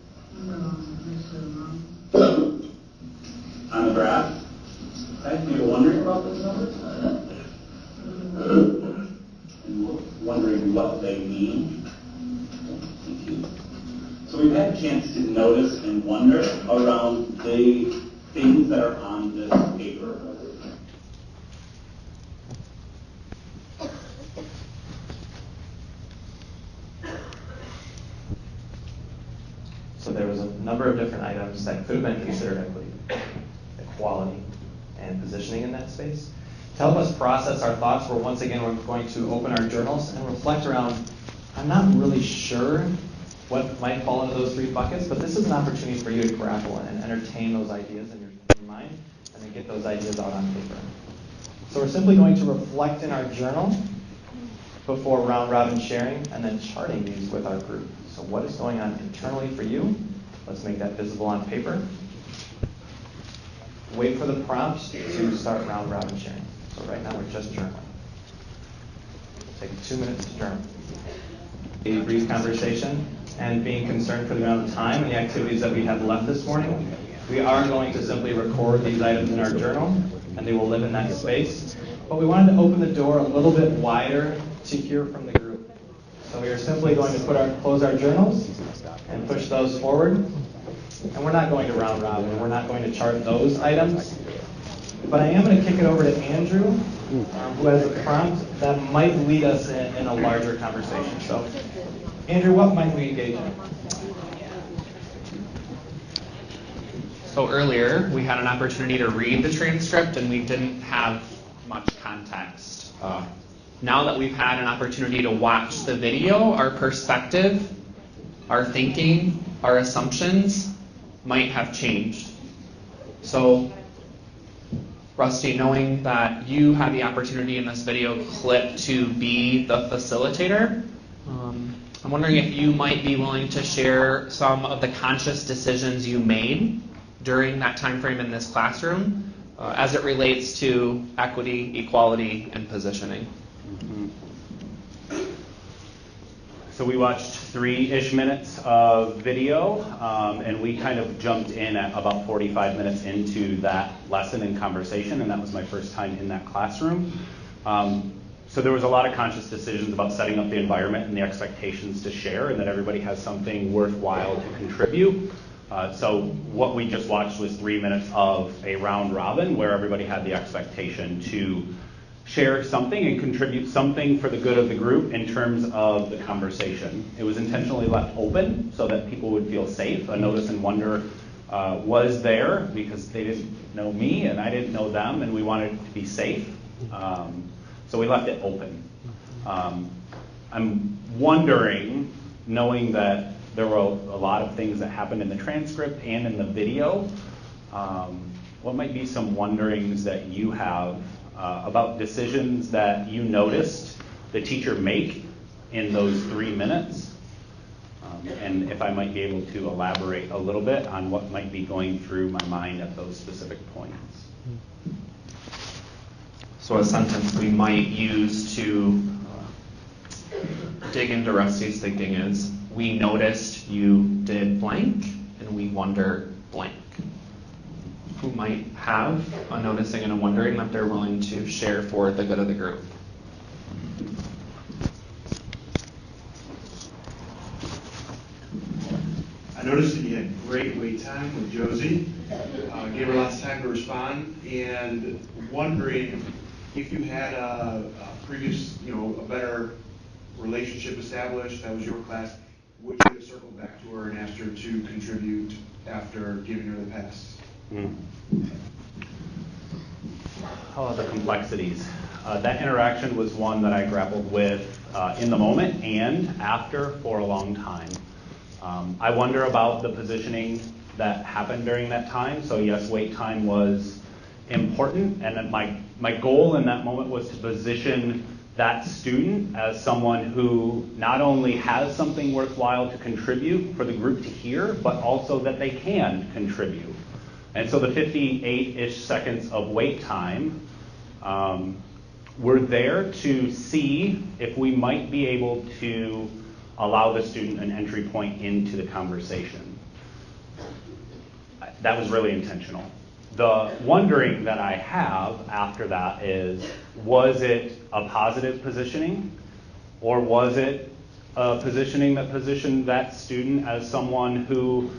On the graph. Okay, you were wondering about those numbers? what they mean. Thank you. So we've had a chance to notice and wonder around the things that are on this paper. So there was a number of different items that could have been considered equity, equality, and positioning in that space. To help us process our thoughts, we're going to open our journals and reflect around, I'm not really sure what might fall into those three buckets, but this is an opportunity for you to grapple and entertain those ideas in your mind and then get those ideas out on paper. So we're simply going to reflect in our journal before round robin sharing and then charting these with our group. So what is going on internally for you? Let's make that visible on paper. Wait for the prompts to start round robin sharing. So right now we're just journaling. Take 2 minutes to journal. A brief conversation and being concerned for the amount of time and the activities that we have left this morning, we are going to simply record these items in our journal and they will live in that space. But we wanted to open the door a little bit wider to hear from the group. So we are simply going to close our journals and push those forward. And we're not going to round robin. We're not going to chart those items. But I am going to kick it over to Andrew, who has a prompt that might lead us in a larger conversation. So, Andrew, what might we engage in? So earlier, we had an opportunity to read the transcript, and we didn't have much context. Now that we've had an opportunity to watch the video, our perspective, our thinking, our assumptions might have changed. So, Rusty, knowing that you had the opportunity in this video clip to be the facilitator, I'm wondering if you might be willing to share some of the conscious decisions you made during that time frame in this classroom as it relates to equity, equality, and positioning. So we watched 3-ish minutes of video, and we kind of jumped in at about 45 minutes into that lesson and conversation, and that was my first time in that classroom. So there was a lot of conscious decisions about setting up the environment and the expectations to share, and that everybody has something worthwhile to contribute. So what we just watched was 3 minutes of a round robin where everybody had the expectation to share something and contribute something for the good of the group in terms of the conversation. It was intentionally left open so that people would feel safe. A notice and wonder was there because they didn't know me and I didn't know them, and we wanted to be safe. So we left it open. I'm wondering, knowing that there were a lot of things that happened in the transcript and in the video, what might be some wonderings that you have about decisions that you noticed the teacher make in those 3 minutes, and if I might be able to elaborate a little bit on what might be going through my mind at those specific points. So a sentence we might use to dig into Rusty's thinking is, we noticed you did blank, and we wonder blank. Who might have a noticing and a wondering that they're willing to share for the good of the group? I noticed that you had great wait time with Josie. Gave her lots of time to respond, and wondering if you had a previous, a better relationship established, that was your class, would you have circled back to her and asked her to contribute after giving her the pass? Oh, the complexities. That interaction was one that I grappled with in the moment and after for a long time. I wonder about the positioning that happened during that time. So yes, wait time was important, and that my goal in that moment was to position that student as someone who not only has something worthwhile to contribute for the group to hear, but also that they can contribute. And so the 58-ish seconds of wait time were there to see if we might be able to allow the student an entry point into the conversation. That was really intentional. The wondering that I have after that is, was it a positive positioning? Or was it positioning that positioned that student as someone who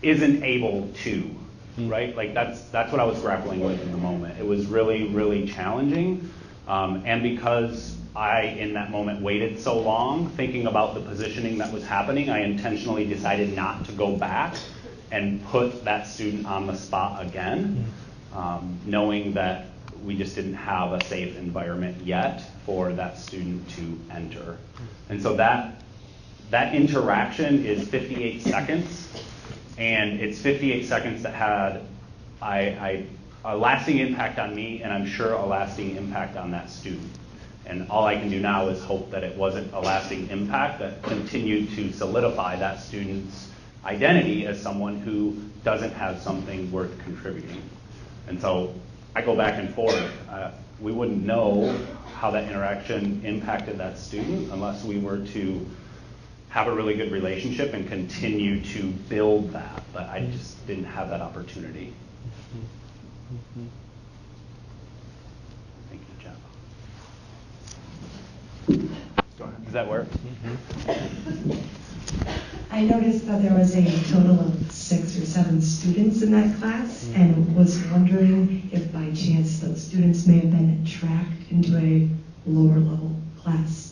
isn't able to, right? Like that's what I was grappling with in the moment. It was really, really challenging. And because I, in that moment, waited so long thinking about the positioning that was happening, I intentionally decided not to go back and put that student on the spot again, knowing that we just didn't have a safe environment yet for that student to enter. And so that interaction is 58 seconds, and it's 58 seconds that had a lasting impact on me, and I'm sure a lasting impact on that student. And all I can do now is hope that it wasn't a lasting impact that continued to solidify that student's identity as someone who doesn't have something worth contributing. And so I go back and forth. We wouldn't know how that interaction impacted that student unless we were to have a really good relationship and continue to build that. But I just didn't have that opportunity. Thank you, Jeff. Go ahead. Does that work? I noticed that there was a total of 6 or 7 students in that class, and was wondering if by chance those students may have been tracked into a lower level class.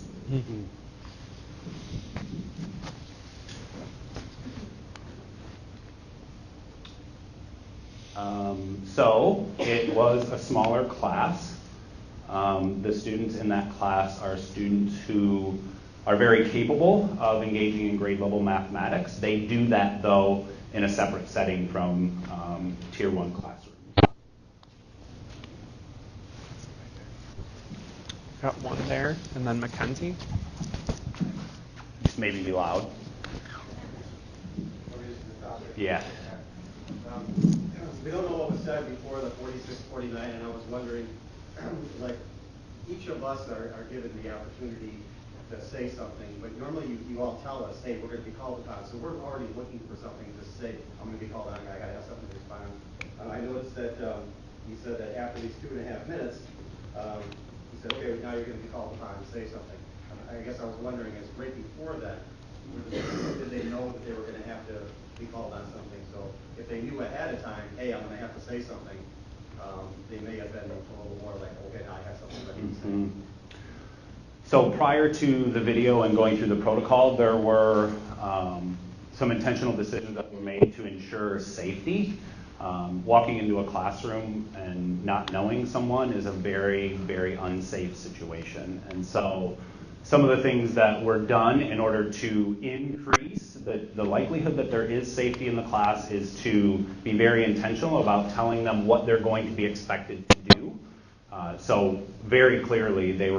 So it was a smaller class. The students in that class are students who are very capable of engaging in grade level mathematics. They do that, though, in a separate setting from Tier 1 classroom. Got one there, and then Mackenzie. Just maybe be loud. Yeah. We don't know what was said before the 46-49, and I was wondering, like, each of us are given the opportunity to say something, but normally you all tell us, hey, we're going to be called upon, so we're already looking for something to say. I'm going to be called on, I got to have something to respond. I noticed that he said that after these 2.5 minutes, he said, okay, now you're going to be called upon to say something. I guess I was wondering, is right before that, did they know that they were going to have to be called on something? So if they knew ahead of time, hey, I'm going to have to say something, they may have been a little more like, okay, now I have something ready to say. So prior to the video and going through the protocol, there were some intentional decisions that were made to ensure safety. Walking into a classroom and not knowing someone is a very, very unsafe situation. And so some of the things that were done in order to increase the likelihood that there is safety in the class is to be very intentional about telling them what they're going to be expected to do. So very clearly they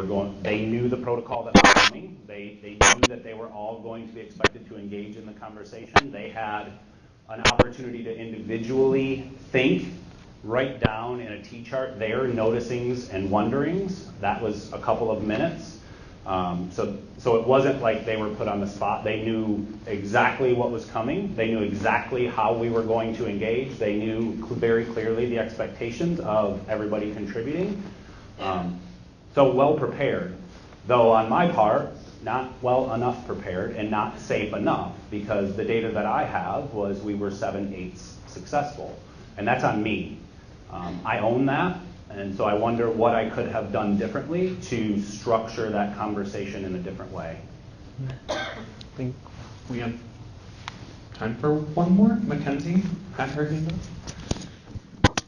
knew the protocol that was coming. They knew that they were all going to be expected to engage in the conversation. They had an opportunity to individually think, write down in a T-chart their noticings and wonderings. That was a couple of minutes. So it wasn't like they were put on the spot. They knew exactly what was coming. They knew exactly how we were going to engage. They knew very clearly the expectations of everybody contributing. So well prepared, though on my part, not well enough prepared and not safe enough, because the data that I have was we were 7/8 successful, and that's on me. I own that. And so I wonder what I could have done differently to structure that conversation in a different way. I think we have time for one more. Mackenzie had her hand up.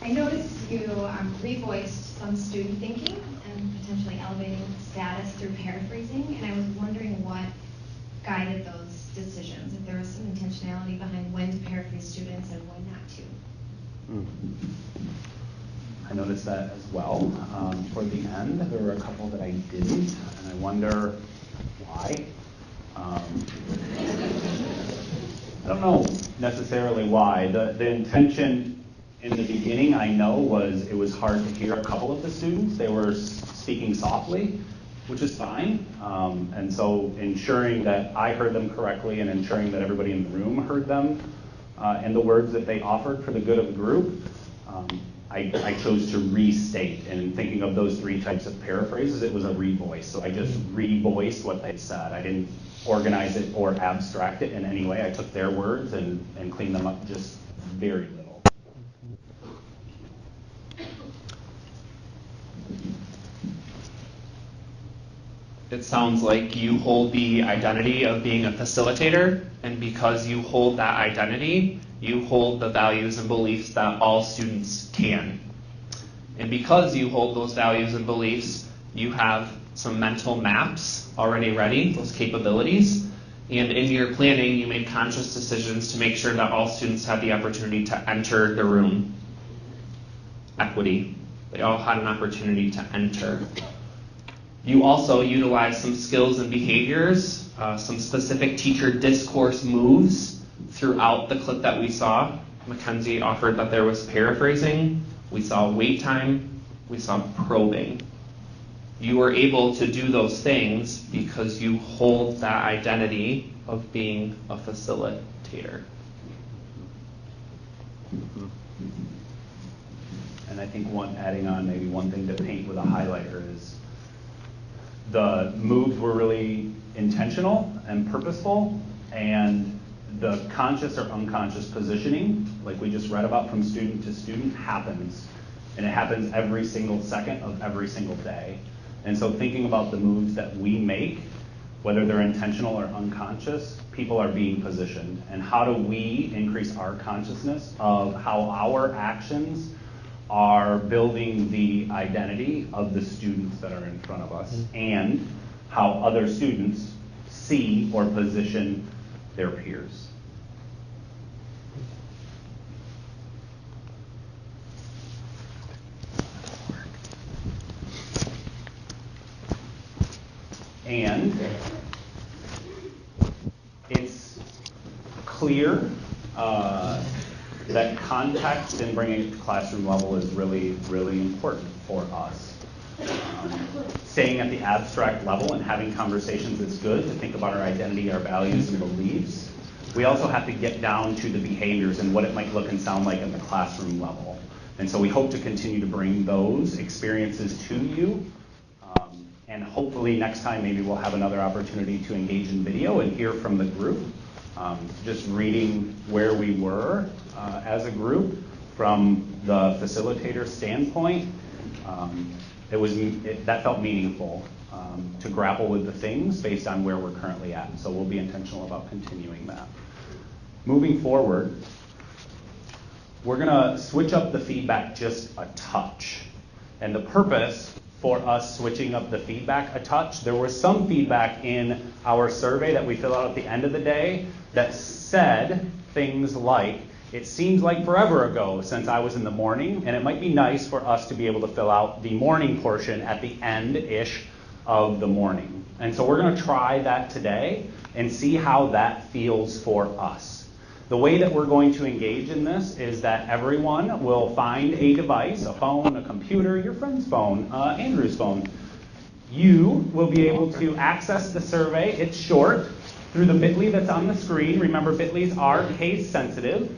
I noticed you revoiced some student thinking and potentially elevating status through paraphrasing, and I was wondering what guided those decisions, if there was some intentionality behind when to paraphrase students and when not to. I noticed that as well. Toward the end, there were a couple that I didn't, and I wonder why. I don't know necessarily why. The intention in the beginning, I know, was it was hard to hear a couple of the students. They were speaking softly, which is fine. And so ensuring that I heard them correctly and ensuring that everybody in the room heard them and the words that they offered for the good of the group I chose to restate. And thinking of those three types of paraphrases, it was a revoice. So I just revoiced what they said. I didn't organize it or abstract it in any way. I took their words and cleaned them up just very little. It sounds like you hold the identity of being a facilitator, and because you hold that identity, you hold the values and beliefs that all students can. And because you hold those values and beliefs, you have some mental maps already ready, those capabilities, and in your planning, you made conscious decisions to make sure that all students had the opportunity to enter the room. Equity. They all had an opportunity to enter. You also utilized some skills and behaviors, some specific teacher discourse moves throughout the clip that we saw. Mackenzie offered that there was paraphrasing, we saw wait time, we saw probing. You were able to do those things because you hold that identity of being a facilitator. And I think adding on maybe one thing to paint with a highlighter is the moves were really intentional and purposeful, and the conscious or unconscious positioning, like we just read about from student to student, happens. And it happens every single second of every single day. And so thinking about the moves that we make, whether they're intentional or unconscious, people are being positioned. And how do we increase our consciousness of how our actions are building the identity of the students that are in front of us, and how other students see or position their peers. And it's clear that context and bringing it to classroom level is really, really important for us. Staying at the abstract level and having conversations is good to think about our identity, our values, and beliefs. We also have to get down to the behaviors and what it might look and sound like at the classroom level. And so we hope to continue to bring those experiences to you. And hopefully next time maybe we'll have another opportunity to engage in video and hear from the group. Just reading where we were as a group from the facilitator standpoint, that felt meaningful to grapple with the things based on where we're currently at. So we'll be intentional about continuing that. Moving forward, we're going to switch up the feedback just a touch. And the purpose for us switching up the feedback a touch, there was some feedback in our survey that we fill out at the end of the day that said things like, it seems like forever ago since I was in the morning, and it might be nice for us to be able to fill out the morning portion at the end-ish of the morning. And so we're going to try that today and see how that feels for us. The way that we're going to engage in this is that everyone will find a device, a phone, a computer, your friend's phone, Andrew's phone. You will be able to access the survey. It's short through the bit.ly that's on the screen. Remember, bit.lys are case sensitive.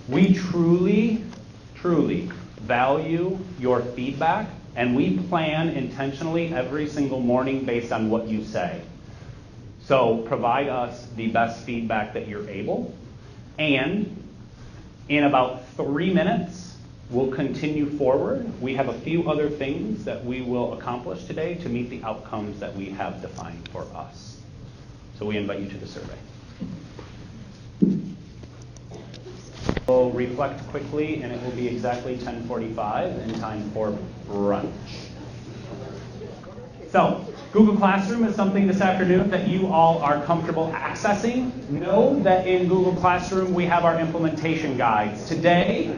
We truly, truly value your feedback, and we plan intentionally every single morning based on what you say. So provide us the best feedback that you're able. And in about 3 minutes, we'll continue forward. We have a few other things that we will accomplish today to meet the outcomes that we have defined for us. So we invite you to the survey. We'll reflect quickly, and it will be exactly 10:45 and time for brunch. So, Google Classroom is something this afternoon that you all are comfortable accessing. Know that in Google Classroom we have our implementation guides. Today,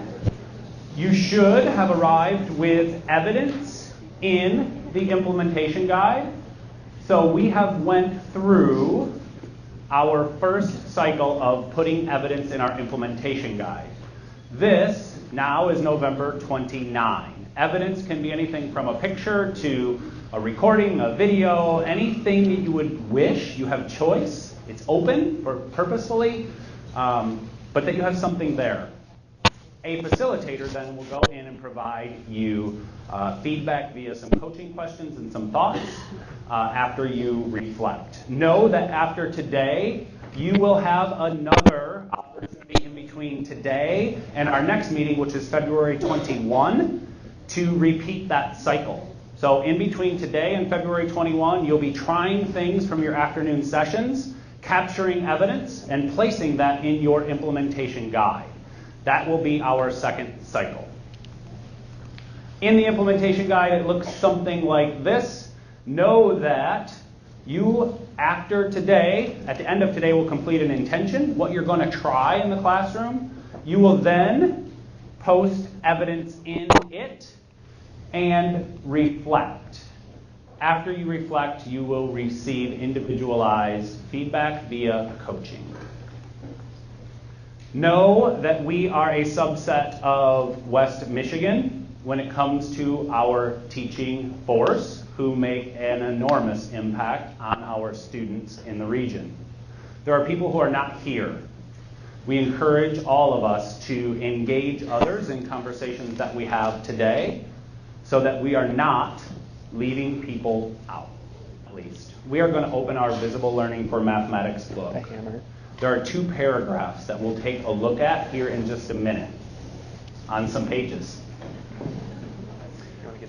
you should have arrived with evidence in the implementation guide. So we have went through our first cycle of putting evidence in our implementation guide. This now is November 29. Evidence can be anything from a picture to a recording, a video, anything that you would wish. You have choice. It's open for purposefully, but that you have something there. A facilitator then will go in and provide you feedback via some coaching questions and some thoughts after you reflect. Know that after today, you will have another opportunity in between today and our next meeting, which is February 21, to repeat that cycle. So in between today and February 21, you'll be trying things from your afternoon sessions, capturing evidence, and placing that in your implementation guide. That will be our second cycle. In the implementation guide, it looks something like this. Know that you, after today, at the end of today, will complete an intention, what you're going to try in the classroom. You will then post evidence in it and reflect. After you reflect, you will receive individualized feedback via coaching. Know that we are a subset of West Michigan when it comes to our teaching force, who make an enormous impact on our students in the region. There are people who are not here. We encourage all of us to engage others in conversations that we have today so that we are not leaving people out, at least. We are going to open our Visible Learning for Mathematics book. There are 2 paragraphs that we'll take a look at here in just a minute on some pages.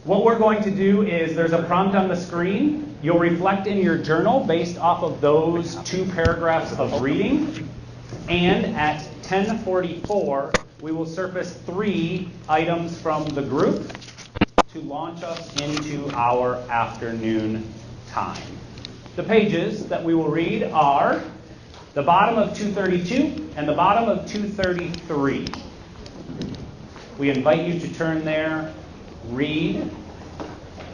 What we're going to do is there's a prompt on the screen. You'll reflect in your journal based off of those 2 paragraphs of reading. And at 10:44, we will surface 3 items from the group to launch us into our afternoon time. The pages that we will read are the bottom of 232 and the bottom of 233. We invite you to turn there, read,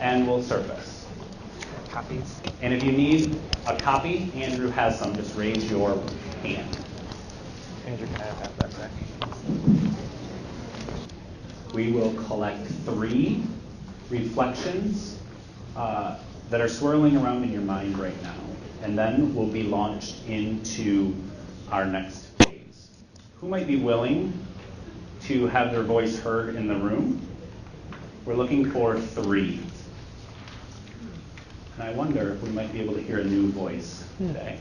and we'll surface. Copies. And if you need a copy, Andrew has some. Just raise your hand. Andrew, can I have that back? We will collect 3 reflections that are swirling around in your mind right now, and then we'll be launched into our next phase. Who might be willing to have their voice heard in the room? We're looking for 3. And I wonder if we might be able to hear a new voice today.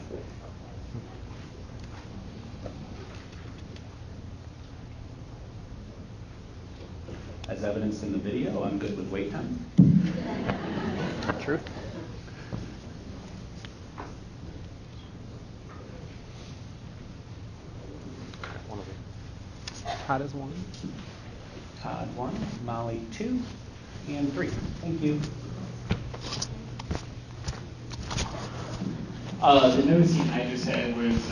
As evidenced in the video, I'm good with wait time. True. One of them. Todd is 1. Todd 1, Molly 2, and 3. Thank you. The noticing I just had was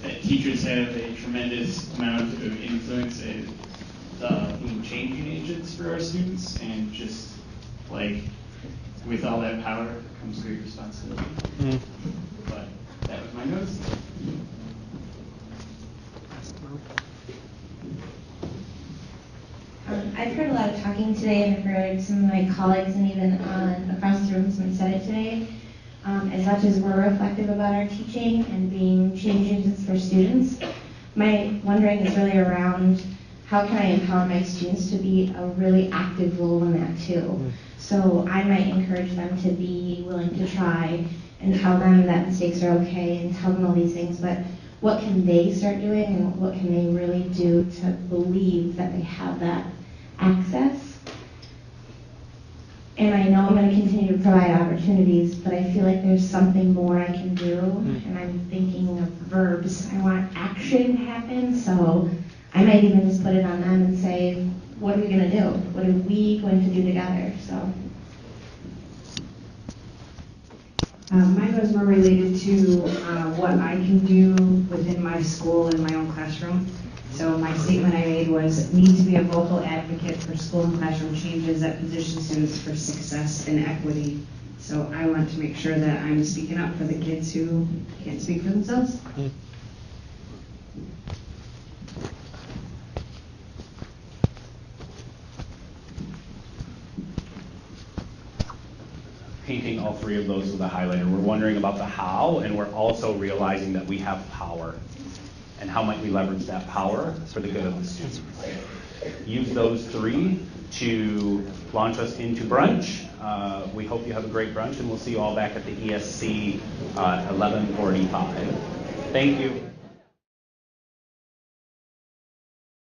that teachers have a tremendous amount of influence in being changing agents for our students, and just like with all that power comes great responsibility. But that was my notice. I've heard a lot of talking today, and I've heard some of my colleagues and even across the room someone said it today. As much as we're reflective about our teaching and being change agents for students, my wondering is really around how can I empower my students to be a really active role in that too. So I might encourage them to be willing to try and tell them that mistakes are okay and tell them all these things, but what can they start doing and what can they really do to believe that they have that access? And I know I'm going to continue to provide opportunities, but I feel like there's something more I can do, and I'm thinking of verbs. I want action to happen, so I might even just put it on them and say, what are we going to do? What are we going to do together? So. Mine was more related to what I can do within my school and my own classroom. So my statement I made was, need to be a vocal advocate for school and classroom changes that position students for success and equity. So I want to make sure that I'm speaking up for the kids who can't speak for themselves. Painting all 3 of those with a highlighter. We're wondering about the how, and we're also realizing that we have power. And how might we leverage that power for the good of the students? use those 3 to launch us into brunch. We hope you have a great brunch, and we'll see you all back at the ESC 11:45. Thank you.